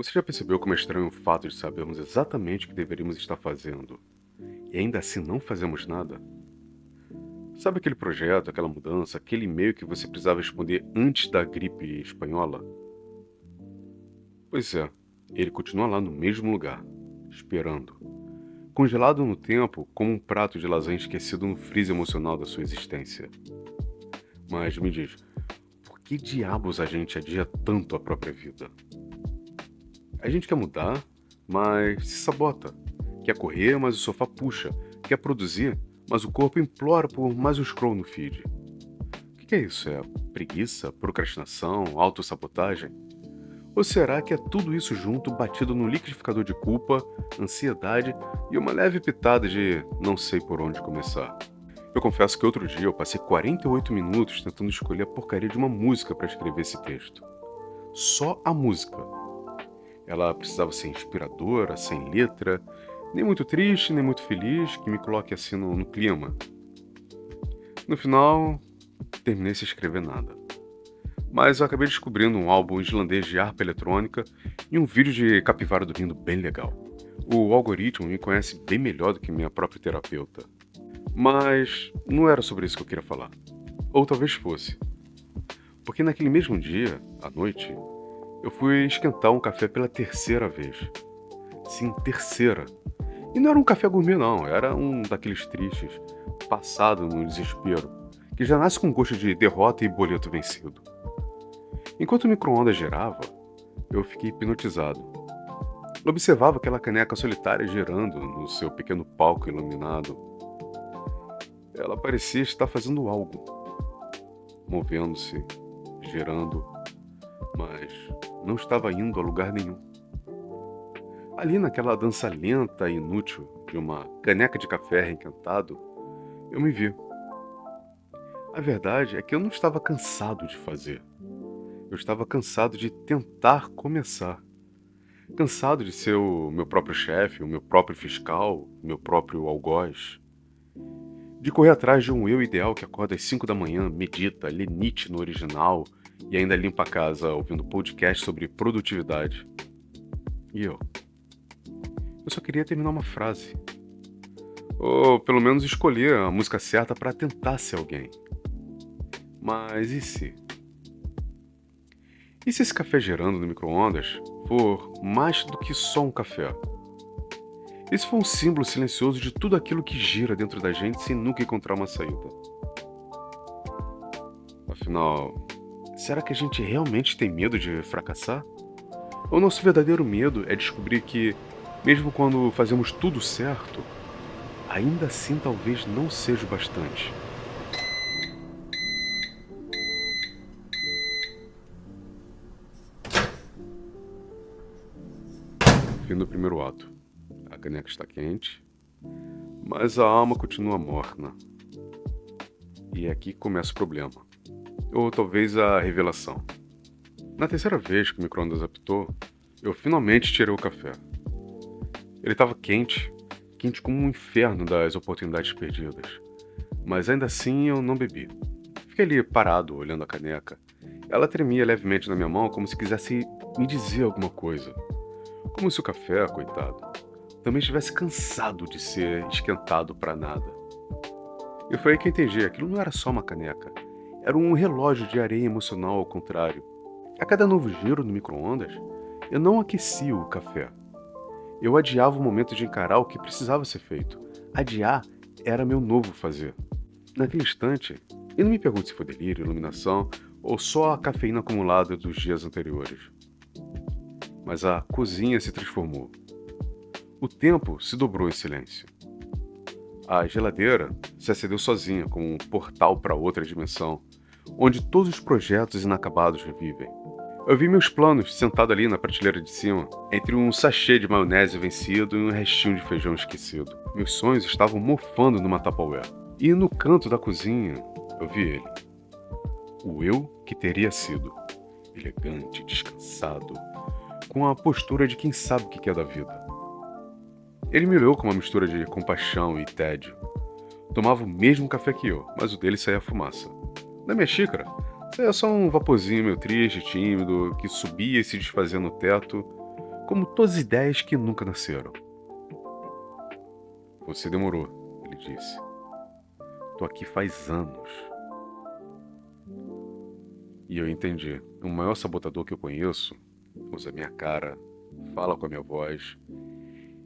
Você já percebeu como é estranho o fato de sabermos exatamente o que deveríamos estar fazendo e ainda assim não fazemos nada? Sabe aquele projeto, aquela mudança, aquele e-mail que você precisava responder antes da gripe espanhola? Pois é, ele continua lá no mesmo lugar, esperando, congelado no tempo como um prato de lasanha esquecido no freezer emocional da sua existência. Mas me diz, por que diabos a gente adia tanto a própria vida? A gente quer mudar, mas se sabota. Quer correr, mas o sofá puxa. Quer produzir, mas o corpo implora por mais um scroll no feed. O que é isso? É preguiça, procrastinação, autossabotagem? Ou será que é tudo isso junto, batido no liquidificador de culpa, ansiedade e uma leve pitada de não sei por onde começar? Eu confesso que outro dia eu passei 48 minutos tentando escolher a porcaria de uma música para escrever esse texto. Só a música. Ela precisava ser inspiradora, sem letra, nem muito triste, nem muito feliz, que me coloque assim no clima. No final, terminei sem escrever nada. Mas eu acabei descobrindo um álbum islandês de harpa eletrônica e um vídeo de capivara dormindo bem legal. O algoritmo me conhece bem melhor do que minha própria terapeuta. Mas não era sobre isso que eu queria falar. Ou talvez fosse. Porque naquele mesmo dia, à noite, eu fui esquentar um café pela terceira vez. Sim, terceira. E não era um café gourmet, não. Era um daqueles tristes, passado no desespero, que já nasce com gosto de derrota e boleto vencido. Enquanto o micro-ondas girava, eu fiquei hipnotizado. Eu observava aquela caneca solitária girando no seu pequeno palco iluminado. Ela parecia estar fazendo algo, movendo-se, girando, mas não estava indo a lugar nenhum. Ali naquela dança lenta e inútil de uma caneca de café reencantado, eu me vi. A verdade é que eu não estava cansado de fazer. Eu estava cansado de tentar começar. Cansado de ser o meu próprio chefe, o meu próprio fiscal, o meu próprio algoz. De correr atrás de um eu ideal que acorda às 5 da manhã, medita, lê Nietzsche no original e ainda limpa a casa ouvindo podcast sobre produtividade. E eu só queria terminar uma frase. Ou pelo menos escolher a música certa para tentar ser alguém. Mas e se? E se esse café gerando no micro-ondas for mais do que só um café? E se for um símbolo silencioso de tudo aquilo que gira dentro da gente sem nunca encontrar uma saída? Afinal, será que a gente realmente tem medo de fracassar? Ou nosso verdadeiro medo é descobrir que, mesmo quando fazemos tudo certo, ainda assim talvez não seja o bastante? Fim do primeiro ato. A caneca está quente, mas a alma continua morna. E é aqui que começa o problema. Ou talvez a revelação. Na terceira vez que o micro-ondas apitou, eu finalmente tirei o café. Ele estava quente, quente como um inferno das oportunidades perdidas. Mas ainda assim eu não bebi. Fiquei ali parado, olhando a caneca. Ela tremia levemente na minha mão como se quisesse me dizer alguma coisa. Como se o café, coitado, também estivesse cansado de ser esquentado para nada. E foi aí que eu entendi, aquilo não era só uma caneca. Era um relógio de areia emocional ao contrário. A cada novo giro no micro-ondas, eu não aquecia o café. Eu adiava o momento de encarar o que precisava ser feito. Adiar era meu novo fazer. Naquele instante, e não me pergunte se foi delírio, iluminação ou só a cafeína acumulada dos dias anteriores. Mas a cozinha se transformou. O tempo se dobrou em silêncio. A geladeira se acendeu sozinha, como um portal para outra dimensão, onde todos os projetos inacabados revivem. Eu vi meus planos sentado ali na prateleira de cima, entre um sachê de maionese vencido e um restinho de feijão esquecido. Meus sonhos estavam mofando numa Tupperware. E no canto da cozinha, eu vi ele. O eu que teria sido. Elegante, descansado, com a postura de quem sabe o que quer da vida. Ele me olhou com uma mistura de compaixão e tédio. Tomava o mesmo café que eu, mas o dele saía fumaça. Da minha xícara, saía só um vaporzinho meio triste, tímido, que subia e se desfazia no teto, como todas as ideias que nunca nasceram. Você demorou, ele disse. Tô aqui faz anos. E eu entendi. O maior sabotador que eu conheço usa minha cara, fala com a minha voz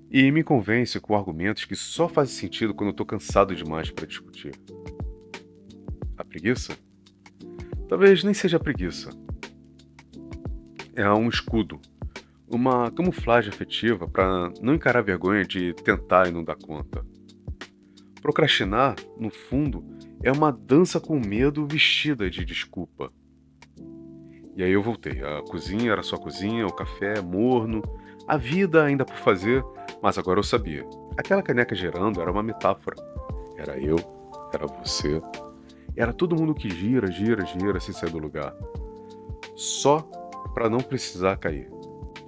e me convence com argumentos que só fazem sentido quando eu tô cansado demais para discutir. A preguiça? Talvez nem seja preguiça. É um escudo, uma camuflagem afetiva para não encarar a vergonha de tentar e não dar conta. Procrastinar, no fundo, é uma dança com medo vestida de desculpa. E aí eu voltei. A cozinha era só cozinha, o café morno, a vida ainda por fazer, mas agora eu sabia. Aquela caneca girando era uma metáfora. Era eu, era você, era todo mundo que gira, gira, gira sem sair do lugar. Só para não precisar cair.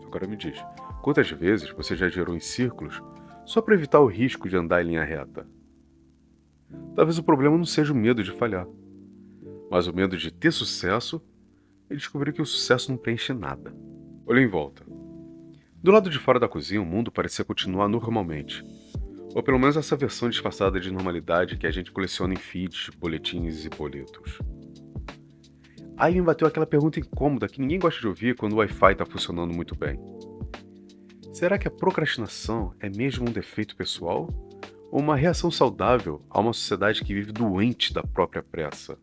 Agora me diz, quantas vezes você já girou em círculos só para evitar o risco de andar em linha reta? Talvez o problema não seja o medo de falhar, mas o medo de ter sucesso e descobrir que o sucesso não preenche nada. Olhei em volta. Do lado de fora da cozinha, o mundo parecia continuar normalmente. Ou pelo menos essa versão disfarçada de normalidade que a gente coleciona em feeds, boletins e boletos. Aí me bateu aquela pergunta incômoda que ninguém gosta de ouvir quando o Wi-Fi está funcionando muito bem. Será que a procrastinação é mesmo um defeito pessoal? Ou uma reação saudável a uma sociedade que vive doente da própria pressa?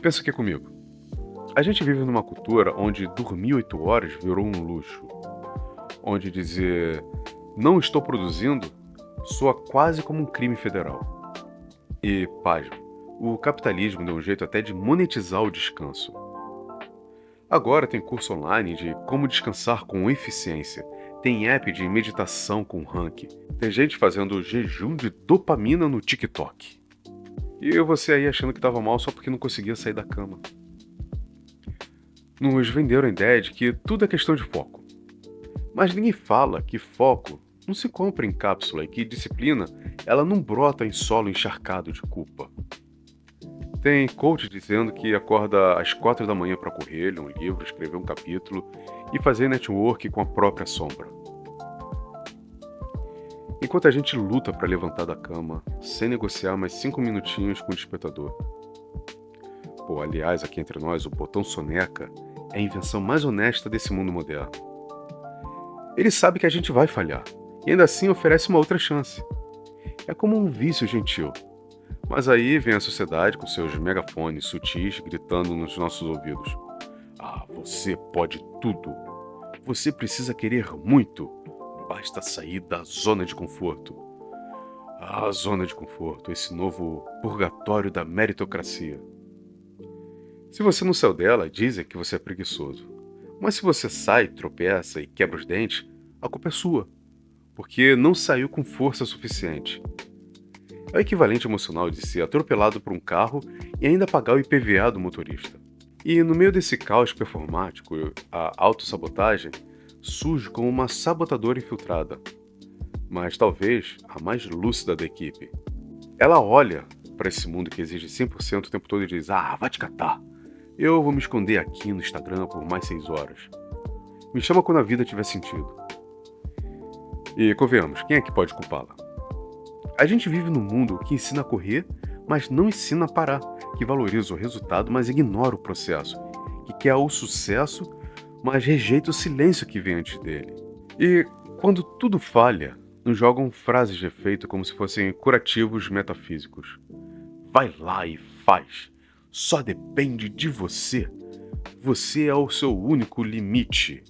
Pensa aqui comigo. A gente vive numa cultura onde dormir 8 horas virou um luxo. Onde dizer não estou produzindo soa quase como um crime federal. E, pasme, o capitalismo deu um jeito até de monetizar o descanso. Agora tem curso online de como descansar com eficiência. Tem app de meditação com ranking. Tem gente fazendo jejum de dopamina no TikTok. E você aí achando que estava mal só porque não conseguia sair da cama. Nos venderam a ideia de que tudo é questão de foco. Mas ninguém fala que foco não se compra em cápsula e que disciplina ela não brota em solo encharcado de culpa. Tem coach dizendo que acorda às 4 da manhã para correr, ler um livro, escrever um capítulo e fazer network com a própria sombra. Enquanto a gente luta para levantar da cama, sem negociar mais 5 minutinhos com o despertador. Pô, aliás, aqui entre nós, o botão soneca é a invenção mais honesta desse mundo moderno. Ele sabe que a gente vai falhar, e ainda assim oferece uma outra chance. É como um vício gentil. Mas aí vem a sociedade com seus megafones sutis gritando nos nossos ouvidos. Ah, você pode tudo. Você precisa querer muito. Basta sair da zona de conforto. Ah, zona de conforto, esse novo purgatório da meritocracia. Se você não saiu dela, dizem que você é preguiçoso. Mas se você sai, tropeça e quebra os dentes, a culpa é sua. Porque não saiu com força suficiente. É o equivalente emocional de ser atropelado por um carro e ainda pagar o IPVA do motorista. E no meio desse caos performático, a autossabotagem surge como uma sabotadora infiltrada, mas talvez a mais lúcida da equipe. Ela olha para esse mundo que exige 100% o tempo todo e diz: ah, vai te catar, eu vou me esconder aqui no Instagram por mais 6 horas. Me chama quando a vida tiver sentido. E convenhamos, quem é que pode culpá-la? A gente vive num mundo que ensina a correr, mas não ensina a parar, que valoriza o resultado, mas ignora o processo, que quer o sucesso, mas rejeita o silêncio que vem antes dele. E quando tudo falha, nos jogam frases de efeito como se fossem curativos metafísicos. Vai lá e faz. Só depende de você. Você é o seu único limite.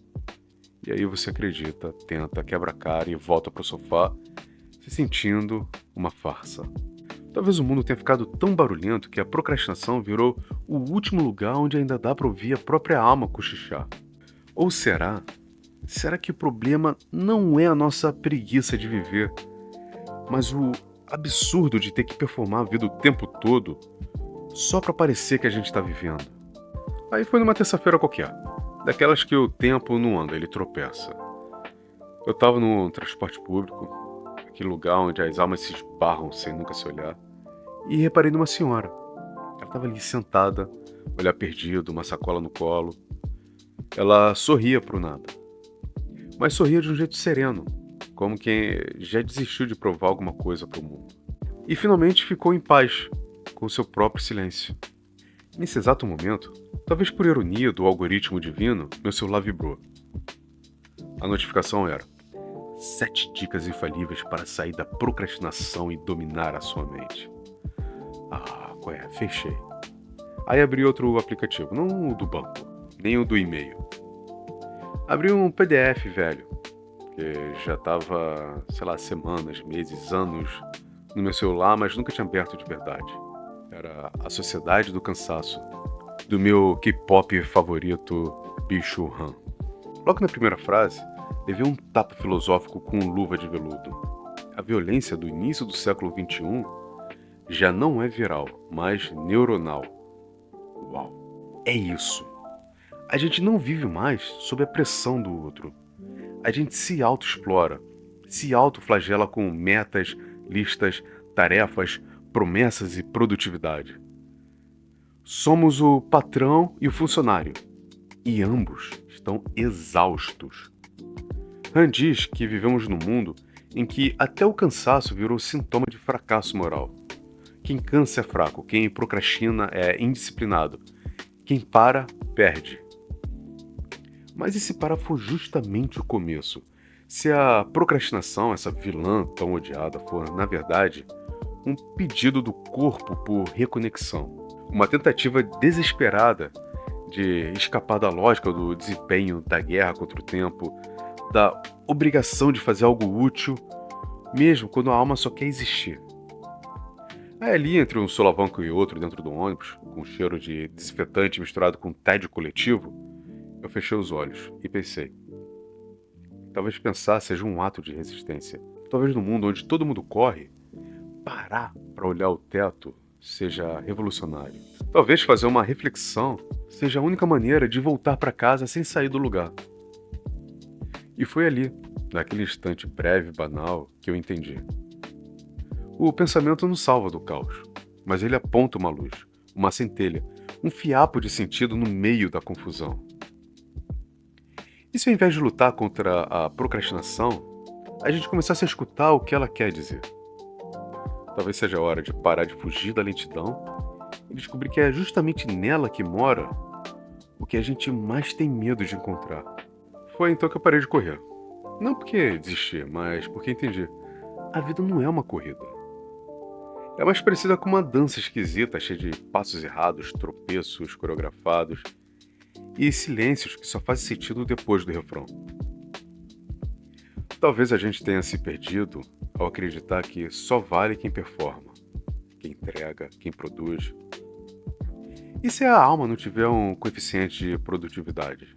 E aí você acredita, tenta, quebra a cara e volta pro sofá, se sentindo uma farsa. Talvez o mundo tenha ficado tão barulhento que a procrastinação virou o último lugar onde ainda dá para ouvir a própria alma cochichar. Ou será? Será que o problema não é a nossa preguiça de viver, mas o absurdo de ter que performar a vida o tempo todo só para parecer que a gente está vivendo? Aí foi numa terça-feira qualquer, daquelas que o tempo não anda, ele tropeça. Eu estava no transporte público, aquele lugar onde as almas se esbarram sem nunca se olhar, e reparei numa senhora. Ela estava ali sentada, olhar perdido, uma sacola no colo. Ela sorria pro nada. mas sorria de um jeito sereno, como quem já desistiu de provar alguma coisa para o mundo. E finalmente ficou em paz com seu próprio silêncio. Nesse exato momento, talvez por ironia do algoritmo divino, meu celular vibrou. A notificação era: 7 dicas infalíveis para sair da procrastinação e dominar a sua mente. Ah, qual é? Fechei. Aí abri outro aplicativo, não o do banco, nem o do e-mail. Abri um PDF velho, que já estava, sei lá, semanas, meses, anos no meu celular, mas nunca tinha aberto de verdade. Era A Sociedade do Cansaço, do meu K-pop favorito, Bicho Han. Logo na primeira frase, levei um tapa filosófico com luva de veludo. A violência do início do século XXI já não é viral, mas neuronal. Uau! É isso. A gente não vive mais sob a pressão do outro. A gente se autoexplora, se autoflagela com metas, listas, tarefas, promessas e produtividade. Somos o patrão e o funcionário, e ambos estão exaustos. Han diz que vivemos num mundo em que até o cansaço virou sintoma de fracasso moral. Quem cansa é fraco, quem procrastina é indisciplinado, quem para, perde. Mas e se parar for justamente o começo? Se a procrastinação, essa vilã tão odiada, for, na verdade, um pedido do corpo por reconexão, uma tentativa desesperada de escapar da lógica do desempenho, da guerra contra o tempo, da obrigação de fazer algo útil, mesmo quando a alma só quer existir. Aí ali, entre um solavanco e outro dentro do ônibus, com cheiro de desinfetante misturado com tédio coletivo, eu fechei os olhos e pensei. Talvez pensar seja um ato de resistência. Talvez no mundo onde todo mundo corre, parar para olhar o teto seja revolucionário. Talvez fazer uma reflexão seja a única maneira de voltar para casa sem sair do lugar. E foi ali, naquele instante breve e banal, que eu entendi. O pensamento não salva do caos, mas ele aponta uma luz, uma centelha, um fiapo de sentido no meio da confusão. E se ao invés de lutar contra a procrastinação, a gente começasse a escutar o que ela quer dizer? Talvez seja a hora de parar de fugir da lentidão e descobrir que é justamente nela que mora o que a gente mais tem medo de encontrar. Foi então que eu parei de correr. Não porque desisti, mas porque entendi. A vida não é uma corrida. É mais parecida com uma dança esquisita, cheia de passos errados, tropeços coreografados e silêncios que só fazem sentido depois do refrão. Talvez a gente tenha se perdido ao acreditar que só vale quem performa, quem entrega, quem produz. E se a alma não tiver um coeficiente de produtividade?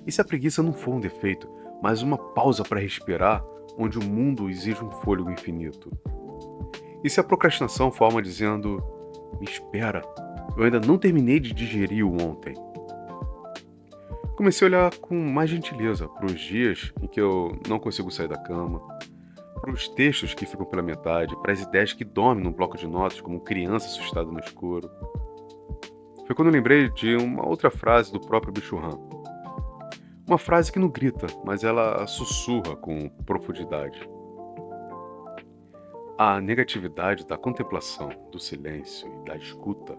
E se a preguiça não for um defeito, mas uma pausa para respirar, onde o mundo exige um fôlego infinito? E se a procrastinação for alma dizendo: me espera, eu ainda não terminei de digerir o ontem? Comecei a olhar com mais gentileza para os dias em que eu não consigo sair da cama, para os textos que ficam pela metade, para as ideias que dormem num bloco de notas como criança assustada no escuro. Foi quando eu lembrei de uma outra frase do próprio Bicho Han. Uma frase que não grita, mas ela sussurra com profundidade. A negatividade da contemplação, do silêncio e da escuta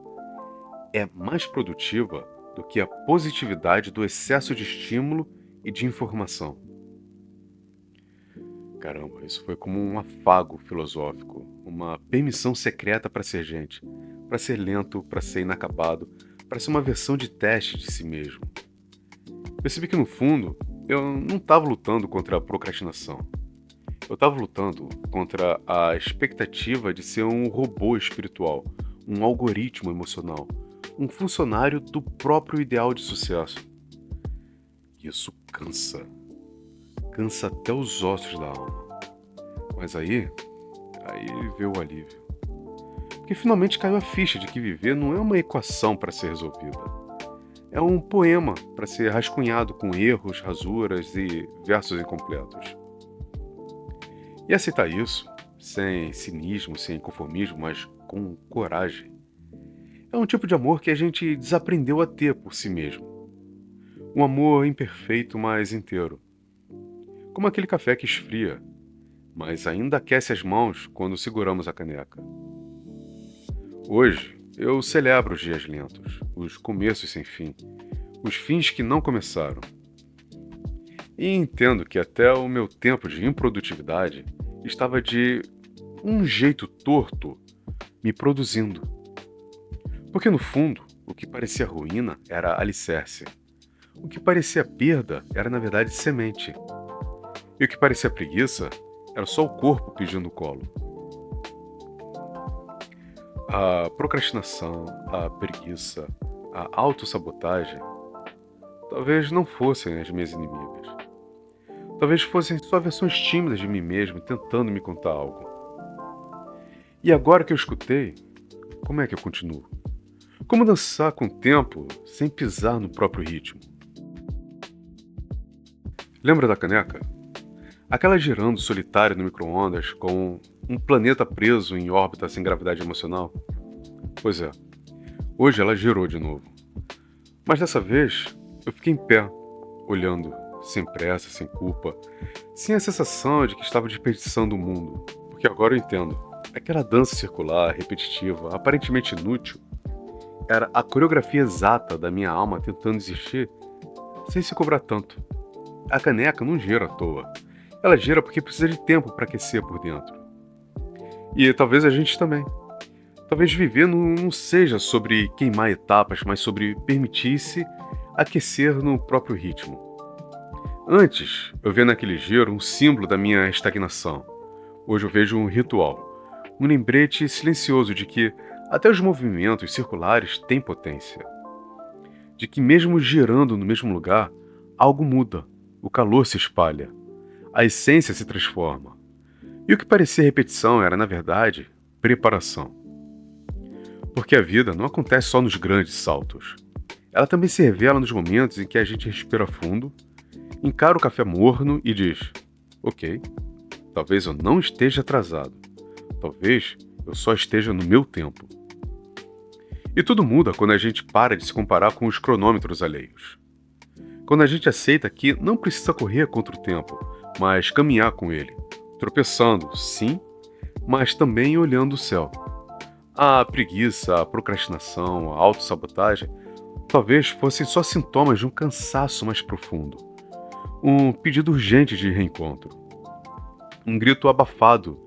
é mais produtiva do que a positividade do excesso de estímulo e de informação. Caramba, isso foi como um afago filosófico, uma permissão secreta para ser gente, para ser lento, para ser inacabado, para ser uma versão de teste de si mesmo. Percebi que no fundo eu não estava lutando contra a procrastinação. Eu estava lutando contra a expectativa de ser um robô espiritual, um algoritmo emocional, um funcionário do próprio ideal de sucesso. Isso cansa. Cansa até os ossos da alma. Mas aí veio o alívio. Porque finalmente caiu a ficha de que viver não é uma equação para ser resolvida. É um poema para ser rascunhado com erros, rasuras e versos incompletos. E aceitar isso, sem cinismo, sem conformismo, mas com coragem, é um tipo de amor que a gente desaprendeu a ter por si mesmo. Um amor imperfeito, mas inteiro. como aquele café que esfria, mas ainda aquece as mãos quando seguramos a caneca. Hoje, eu celebro os dias lentos, os começos sem fim, os fins que não começaram. E entendo que até o meu tempo de improdutividade estava de um jeito torto me produzindo. Porque no fundo, o que parecia ruína era alicerce. O que parecia perda era na verdade semente. E o que parecia preguiça era só o corpo pedindo colo. A procrastinação, a preguiça, a autossabotagem talvez não fossem as minhas inimigas. Talvez fossem só versões tímidas de mim mesmo tentando me contar algo. E agora que eu escutei, como é que eu continuo? Como dançar com o tempo sem pisar no próprio ritmo? Lembra da caneca? Aquela girando solitária no micro-ondas com um planeta preso em órbita sem gravidade emocional? Pois é, hoje ela girou de novo. Mas dessa vez eu fiquei em pé, olhando, sem pressa, sem culpa, sem a sensação de que estava desperdiçando o mundo. Porque agora eu entendo. Aquela dança circular, repetitiva, aparentemente inútil, era a coreografia exata da minha alma tentando existir sem se cobrar tanto. A caneca não gira à toa. Ela gira porque precisa de tempo para aquecer por dentro. E talvez a gente também. Talvez viver não seja sobre queimar etapas, mas sobre permitir-se aquecer no próprio ritmo. Antes, eu via naquele giro um símbolo da minha estagnação. Hoje eu vejo um ritual, um lembrete silencioso de que até os movimentos circulares têm potência. De que mesmo girando no mesmo lugar, algo muda, o calor se espalha, a essência se transforma. E o que parecia repetição era, na verdade, preparação. Porque a vida não acontece só nos grandes saltos. Ela também se revela nos momentos em que a gente respira fundo, encara o café morno e diz: ok, talvez eu não esteja atrasado. Talvez eu só esteja no meu tempo. E tudo muda quando a gente para de se comparar com os cronômetros alheios. Quando a gente aceita que não precisa correr contra o tempo, mas caminhar com ele. Tropeçando, sim, mas também olhando o céu. A preguiça, a procrastinação, a autossabotagem talvez fossem só sintomas de um cansaço mais profundo. Um pedido urgente de reencontro. Um grito abafado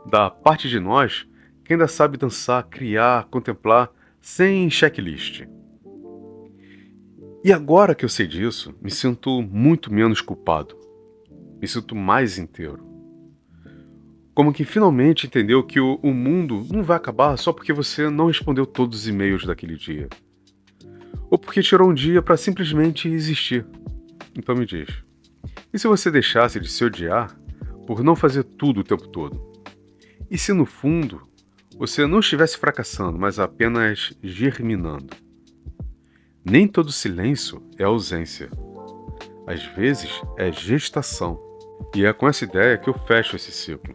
da parte de nós que ainda sabe dançar, criar, contemplar, sem checklist. E agora que eu sei disso, me sinto muito menos culpado. Me sinto mais inteiro. Como que finalmente entendeu que o mundo não vai acabar só porque você não respondeu todos os e-mails daquele dia. Ou porque tirou um dia para simplesmente existir. Então me diz, e se você deixasse de se odiar por não fazer tudo o tempo todo? E se no fundo você não estivesse fracassando, mas apenas germinando? Nem todo silêncio é ausência. Às vezes é gestação. E é com essa ideia que eu fecho esse ciclo.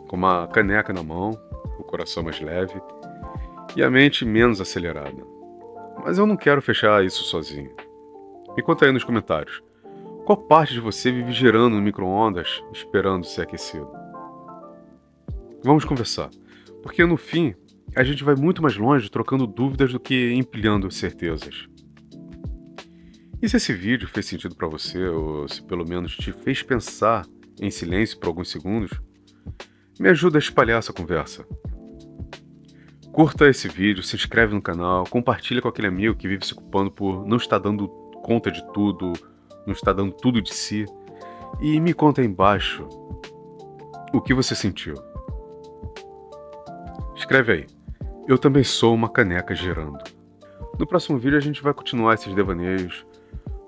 Com uma caneca na mão, o coração mais leve e a mente menos acelerada. Mas eu não quero fechar isso sozinho. Me conta aí nos comentários. Qual parte de você vive girando no micro-ondas, esperando ser aquecido? Vamos conversar. Porque no fim, a gente vai muito mais longe trocando dúvidas do que empilhando certezas. E se esse vídeo fez sentido para você, ou se pelo menos te fez pensar em silêncio por alguns segundos, me ajuda a espalhar essa conversa. Curta esse vídeo, se inscreve no canal, compartilha com aquele amigo que vive se culpando por não estar dando conta de tudo, não estar dando tudo de si, e me conta aí embaixo o que você sentiu. Escreve aí. Eu também sou uma caneca girando. No próximo vídeo a gente vai continuar esses devaneios,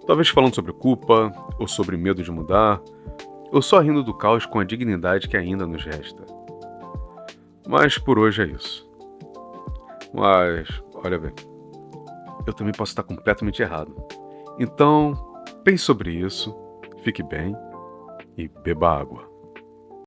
talvez falando sobre culpa, ou sobre medo de mudar, ou só rindo do caos com a dignidade que ainda nos resta. Mas por hoje é isso. Mas, olha bem, eu também posso estar completamente errado. Então, pense sobre isso, fique bem e beba água.